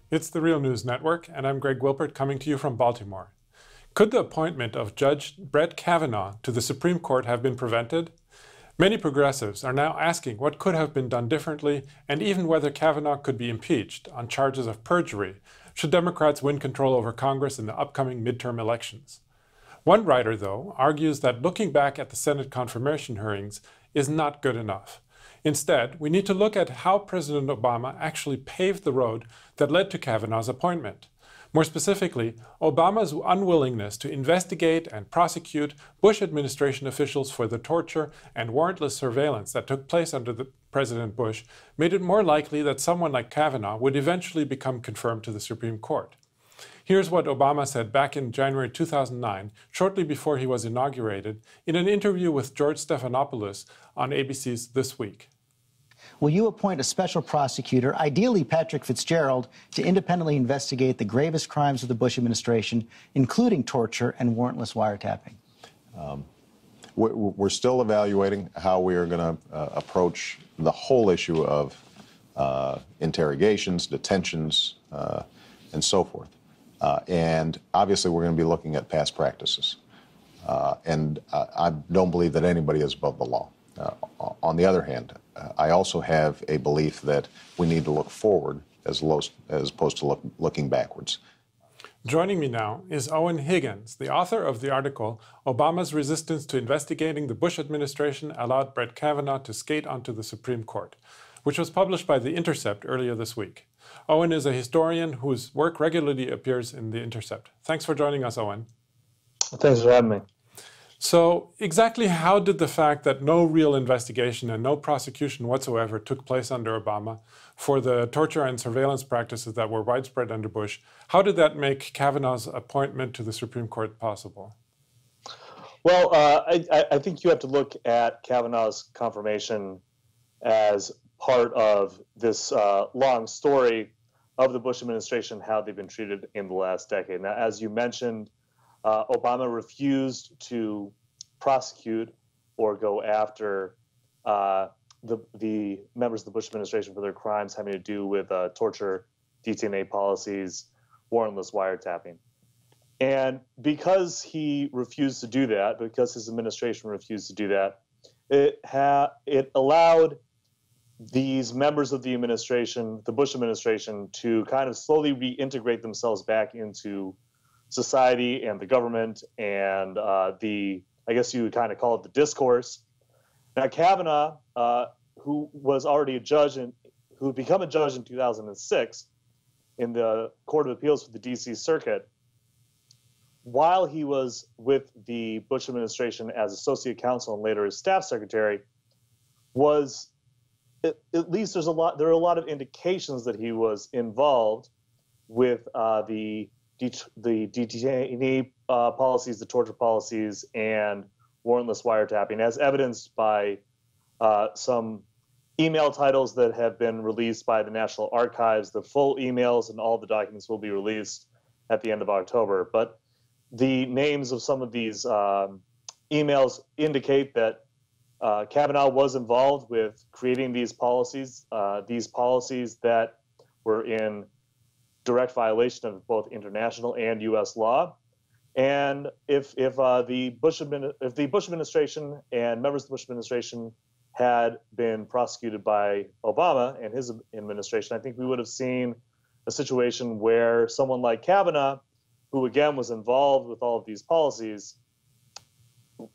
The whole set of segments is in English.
It's the Real News Network, and I'm Greg Wilpert coming to you from Baltimore. Could the appointment of Judge Brett Kavanaugh to the Supreme Court have been prevented? Many progressives are now asking what could have been done differently and even whether Kavanaugh could be impeached on charges of perjury should Democrats win control over Congress in the upcoming midterm elections. One writer, though, argues that looking back at the Senate confirmation hearings is not good enough. Instead, we need to look at how President Obama actually paved the road that led to Kavanaugh's appointment. More specifically, Obama's unwillingness to investigate and prosecute Bush administration officials for the torture and warrantless surveillance that took place under President Bush made it more likely that someone like Kavanaugh would eventually become confirmed to the Supreme Court. Here's what Obama said back in January 2009, shortly before he was inaugurated, in an interview with George Stephanopoulos on ABC's This Week. Will you appoint a special prosecutor, ideally Patrick Fitzgerald, to independently investigate the gravest crimes of the Bush administration, including torture and warrantless wiretapping? We're still evaluating how we are going to approach the whole issue of interrogations, detentions, and so forth. And obviously, we're going to be looking at past practices. And I don't believe that anybody is above the law. On the other hand, I also have a belief that we need to look forward as opposed to looking backwards. Joining me now is Eoin Higgins, the author of the article, Obama's Resistance to Investigating the Bush Administration Allowed Brett Kavanaugh to Skate onto the Supreme Court, which was published by The Intercept earlier this week. Eoin is a historian whose work regularly appears in The Intercept. Thanks for joining us, Eoin. Thanks for having me. So exactly how did the fact that no real investigation and no prosecution whatsoever took place under Obama for the torture and surveillance practices that were widespread under Bush, how did that make Kavanaugh's appointment to the Supreme Court possible? Well, I think you have to look at Kavanaugh's confirmation as part of this long story of the Bush administration, how they've been treated in the last decade. Now, as you mentioned, Obama refused to prosecute or go after the members of the Bush administration for their crimes having to do with torture, detainee policies, warrantless wiretapping. And because he refused to do that, because his administration refused to do that, it allowed these members of the administration, the Bush administration, to kind of slowly reintegrate themselves back into society and the government and I guess you would kind of call it the discourse. Now, Kavanaugh, who was already a judge and who had become a judge in 2006 in the Court of Appeals for the D.C. Circuit, while he was with the Bush administration as associate counsel and later as staff secretary, was at least there are a lot of indications that he was involved with the detainee policies, the torture policies, and warrantless wiretapping, as evidenced by some email titles that have been released by the National Archives. The full emails and all the documents will be released at the end of October. But the names of some of these emails indicate that Kavanaugh was involved with creating these policies that were in direct violation of both international and U.S. law. And if the Bush administration and members of the Bush administration had been prosecuted by Obama and his administration, I think we would have seen a situation where someone like Kavanaugh, who again was involved with all of these policies,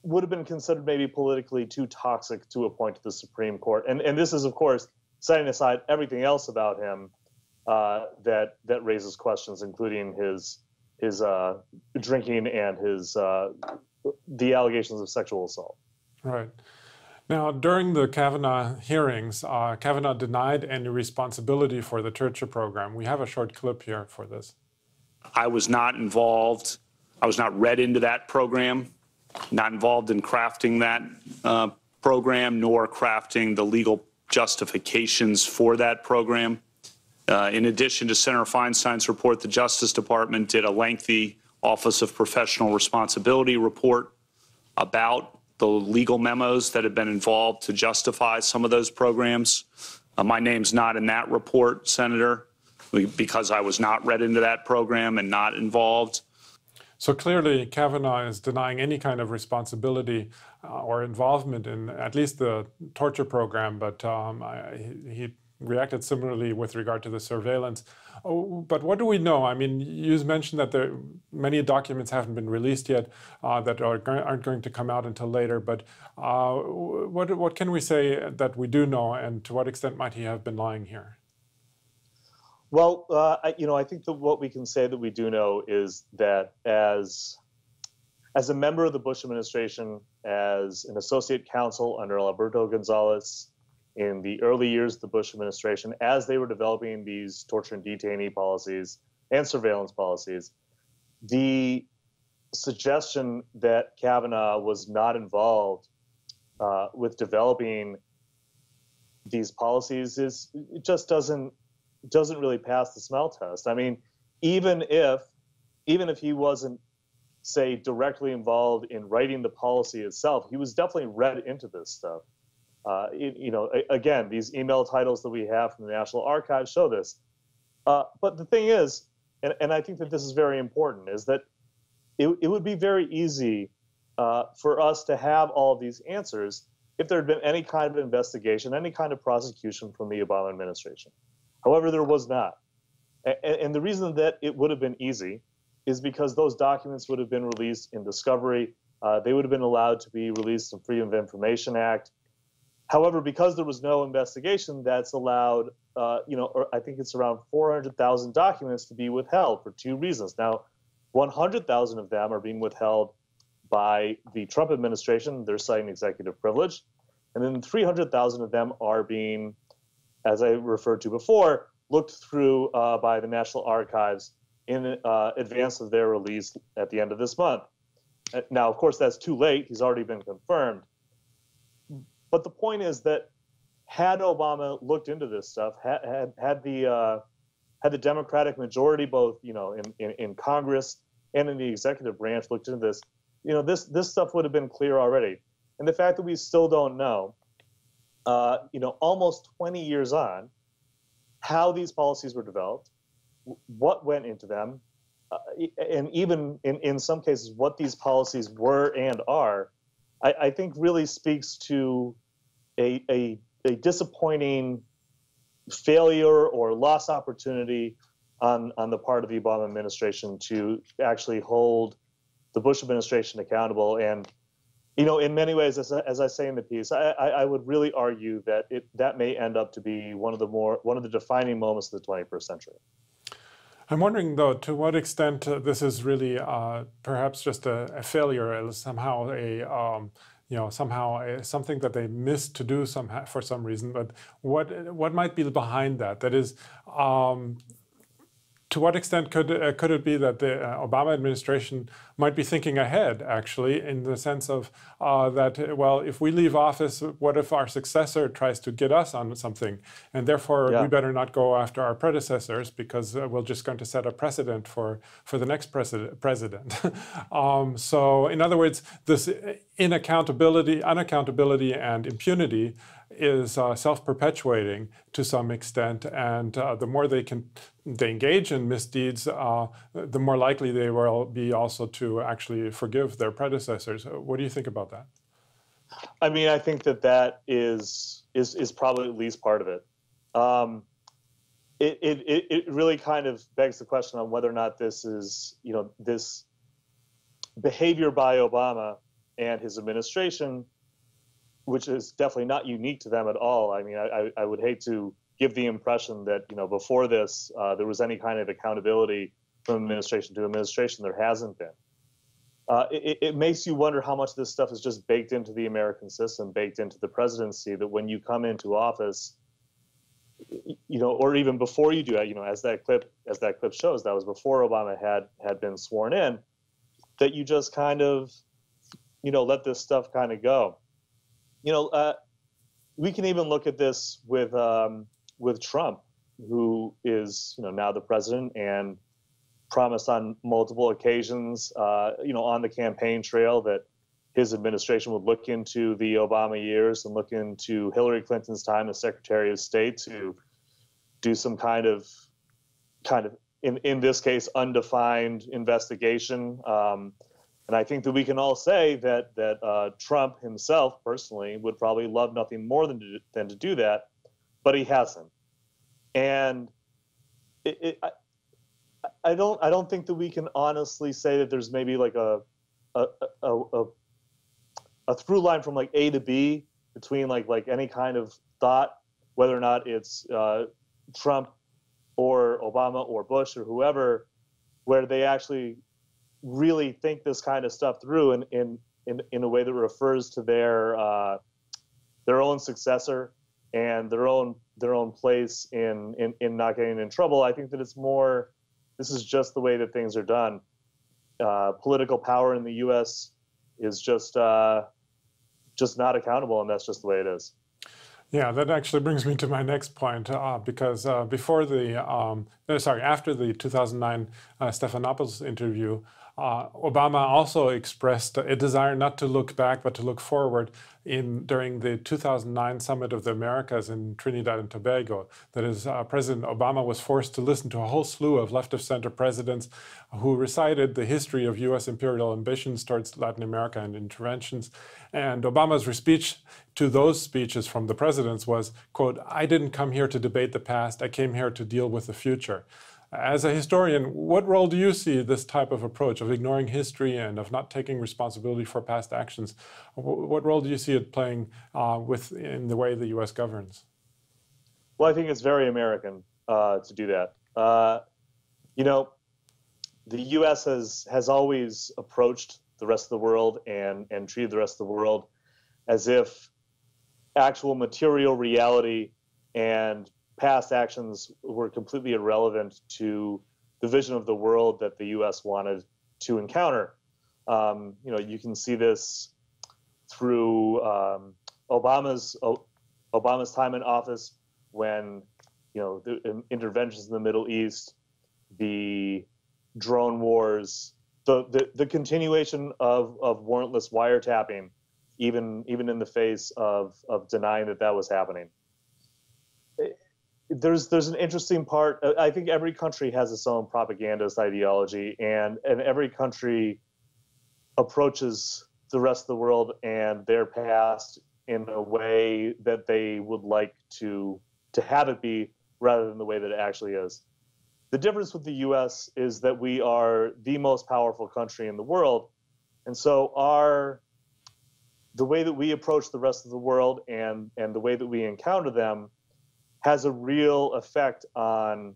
would have been considered maybe politically too toxic to appoint to the Supreme Court. And this is, of course, setting aside everything else about him that raises questions, including his drinking and the allegations of sexual assault. Right. Now, during the Kavanaugh hearings, Kavanaugh denied any responsibility for the torture program. We have a short clip here for this. I was not involved. I was not read into that program, not involved in crafting that program, nor crafting the legal justifications for that program. In addition to Senator Feinstein's report, the Justice Department did a lengthy Office of Professional Responsibility report about the legal memos that have been involved to justify some of those programs. My name's not in that report, Senator. because I was not read into that program and not involved. So clearly, Kavanaugh is denying any kind of responsibility or involvement in at least the torture program, but he reacted similarly with regard to the surveillance. Oh, but what do we know? I mean, you mentioned that many documents haven't been released yet that aren't going to come out until later, but what can we say that we do know, and to what extent might he have been lying here? Well, I think that what we can say that we do know is that as a member of the Bush administration, as an associate counsel under Alberto Gonzales in the early years of the Bush administration, as they were developing these torture and detainee policies and surveillance policies, the suggestion that Kavanaugh was not involved with developing these policies it just doesn't really pass the smell test. I mean, even if he wasn't, say, directly involved in writing the policy itself, he was definitely read into this stuff. Again, these email titles that we have from the National Archives show this. But the thing is, and I think that this is very important, is that it would be very easy for us to have all of these answers if there had been any kind of investigation, any kind of prosecution from the Obama administration. However, there was not. And the reason that it would have been easy is because those documents would have been released in discovery. They would have been allowed to be released in Freedom of Information Act. However, because there was no investigation, that's allowed, I think it's around 400,000 documents to be withheld for two reasons. Now, 100,000 of them are being withheld by the Trump administration. They're citing executive privilege. And then 300,000 of them are being, as I referred to before, looked through by the National Archives in advance of their release at the end of this month. Now, of course, that's too late. He's already been confirmed. But the point is that had Obama looked into this stuff, had the Democratic majority, both in Congress and in the executive branch, looked into this, this stuff would have been clear already. And the fact that we still don't know, almost 20 years on, how these policies were developed, what went into them, and even in some cases what these policies were and are, I think really speaks to a disappointing failure or lost opportunity on the part of the Obama administration to actually hold the Bush administration accountable. And in many ways, as I say in the piece, I would really argue that that may end up to be one of the defining moments of the 21st century. I'm wondering, though, to what extent this is really perhaps just a failure, somehow something that they missed to do for some reason. But what might be behind that? That is, to what extent could it be that the Obama administration might be thinking ahead, actually, in the sense of that, well, if we leave office, what if our successor tries to get us on something? And therefore, we better not go after our predecessors because we're just going to set a precedent for the next president. So, in other words, this unaccountability and impunity is self-perpetuating to some extent, and the more they engage in misdeeds, the more likely they will be also to actually forgive their predecessors. What do you think about that? I mean, I think that is probably at least part of it. It really kind of begs the question on whether or not this is, this behavior by Obama and his administration, which is definitely not unique to them at all. I mean, I would hate to give the impression that, before this, there was any kind of accountability from administration to administration. There hasn't been. It makes you wonder how much this stuff is just baked into the American system, baked into the presidency, that when you come into office, or even before you do it, as that clip shows, that was before Obama had been sworn in, that you just kind of, let this stuff kind of go. We can even look at this with Trump, who is now the president and promised on multiple occasions, on the campaign trail, that his administration would look into the Obama years and look into Hillary Clinton's time as Secretary of State to do some kind of kind of, in this case, undefined investigation. And I think that we can all say that Trump himself personally would probably love nothing more than to do that, but he hasn't. And I don't think that we can honestly say that there's maybe like a through line from like A to B between like any kind of thought, whether or not it's Trump or Obama or Bush or whoever, where they actually really think this kind of stuff through in a way that refers to their own successor and their own place in not getting in trouble. I think that it's more, this is just the way that things are done. Political power in the U.S. is just not accountable, and that's just the way it is. Yeah, that actually brings me to my next point, because after the 2009 Stephanopoulos interview, Obama also expressed a desire not to look back but to look forward during the 2009 Summit of the Americas in Trinidad and Tobago. That is, President Obama was forced to listen to a whole slew of left-of-center presidents who recited the history of U.S. imperial ambitions towards Latin America and interventions. And Obama's speech to those speeches from the presidents was, quote, "I didn't come here to debate the past, I came here to deal with the future." As a historian, what role do you see this type of approach of ignoring history and of not taking responsibility for past actions? What role do you see it playing in the way the U.S. governs? Well, I think it's very American to do that. The U.S. has always approached the rest of the world and treated the rest of the world as if actual material reality and past actions were completely irrelevant to the vision of the world that the U.S. wanted to encounter. You can see this through Obama's time in office, when the interventions in the Middle East, the drone wars, the continuation of warrantless wiretapping, even in the face of denying that was happening. There's an interesting part. I think every country has its own propagandist ideology, and every country approaches the rest of the world and their past in a way that they would like to have it be, rather than the way that it actually is. The difference with the U.S. is that we are the most powerful country in the world, and so the way that we approach the rest of the world and the way that we encounter them has a real effect on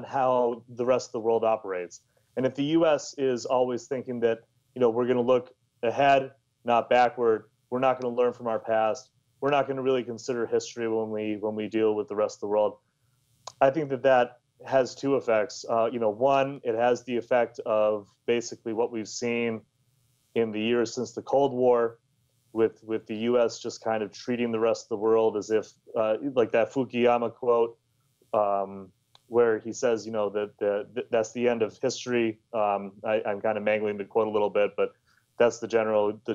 how the rest of the world operates. And if the U.S. is always thinking that, we're going to look ahead, not backward, we're not going to learn from our past, we're not going to really consider history when we deal with the rest of the world, I think that has two effects. One, it has the effect of basically what we've seen in the years since the Cold War, with the U.S. just kind of treating the rest of the world as if, like that Fukuyama quote, where he says, that's the end of history. I'm kind of mangling the quote a little bit, but that's the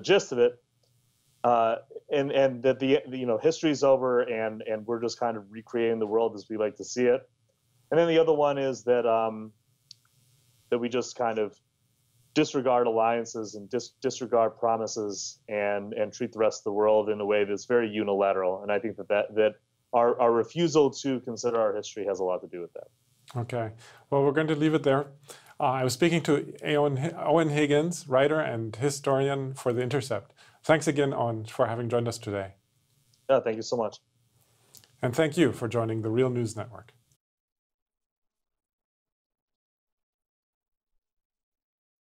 gist of it. And that history's over, and we're just kind of recreating the world as we like to see it. And then the other one is that we just kind of disregard alliances and disregard promises and treat the rest of the world in a way that's very unilateral. And I think that our refusal to consider our history has a lot to do with that. Okay. Well, we're going to leave it there. I was speaking to Eoin Higgins, writer and historian for The Intercept. Thanks again, Eoin, for having joined us today. Yeah, thank you so much. And thank you for joining the Real News Network.